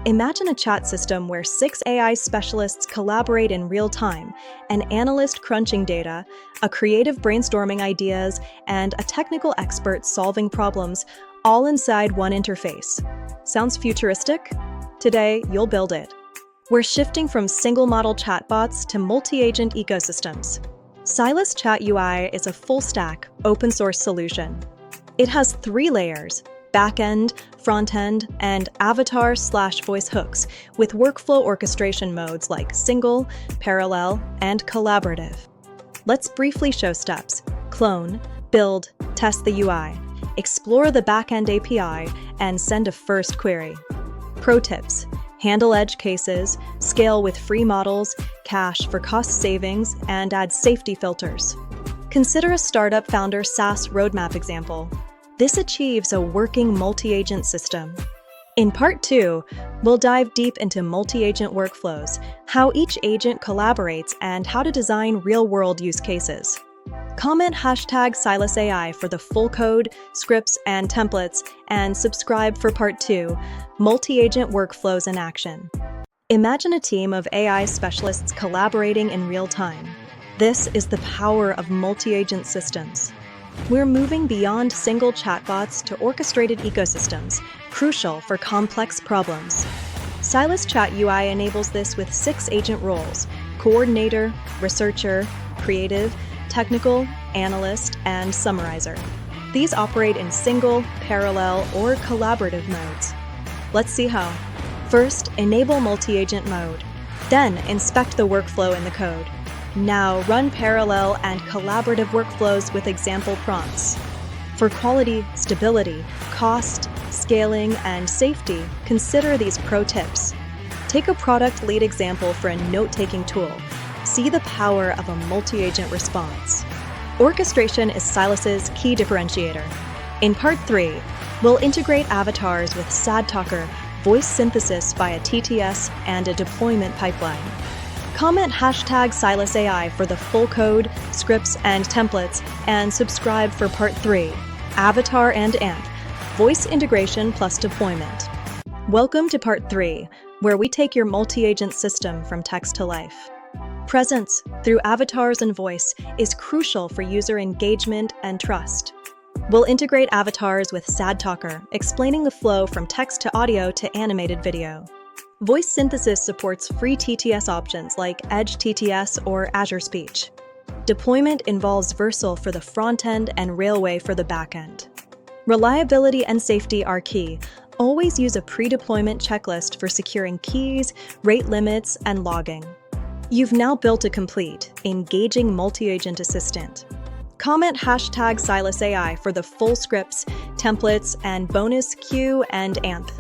Imagine a chat system where 6 AI specialists collaborate in real time, an analyst crunching data, a creative brainstorming ideas, and a technical expert solving problems, all inside one interface. Sounds futuristic? Today, you'll build it. We're shifting from single-model chatbots to multi-agent ecosystems. Silas Chat UI is a full-stack, open-source solution. It has 3 layers: backend, frontend, and avatar/voice hooks with workflow orchestration modes like single, parallel, and collaborative. Let's briefly show steps: clone, build, test the UI, explore the backend API, and send a first query. Pro tips: handle edge cases, scale with free models, cache for cost savings, and add safety filters. Consider a startup founder SaaS roadmap example. This achieves a working multi-agent system. In Part 2, we'll dive deep into multi-agent workflows, how each agent collaborates, and how to design real-world use cases. Comment #SilasAI for the full code, scripts, and templates, and subscribe for Part 2, Multi-Agent Workflows in Action. Imagine a team of AI specialists collaborating in real time. This is the power of multi-agent systems. We're moving beyond single chatbots to orchestrated ecosystems, crucial for complex problems. Silas Chat UI enables this with 6 agent roles: coordinator, researcher, creative, technical, analyst, and summarizer. These operate in single, parallel, or collaborative modes. Let's see how. First, enable multi-agent mode. Then, inspect the workflow in the code. Now, run parallel and collaborative workflows with example prompts. For quality, stability, cost, scaling, and safety, consider these pro tips. Take a product lead example for a note-taking tool. See the power of a multi-agent response. Orchestration is Silas's key differentiator. In Part 3, we'll integrate avatars with SadTalker, voice synthesis via TTS, and a deployment pipeline. Comment #SilasAI for the full code, scripts, and templates, and subscribe for Part 3, Avatar and AMP, Voice Integration plus Deployment. Welcome to Part 3, where we take your multi-agent system from text to life. Presence, through avatars and voice, is crucial for user engagement and trust. We'll integrate avatars with SadTalker, explaining the flow from text to audio to animated video. Voice synthesis supports free TTS options like Edge TTS or Azure Speech. Deployment involves Vercel for the front end and Railway for the back end. Reliability and safety are key. Always use a pre-deployment checklist for securing keys, rate limits, and logging. You've now built a complete, engaging multi-agent assistant. Comment #SilasAI for the full scripts, templates, and bonus Q and AMP.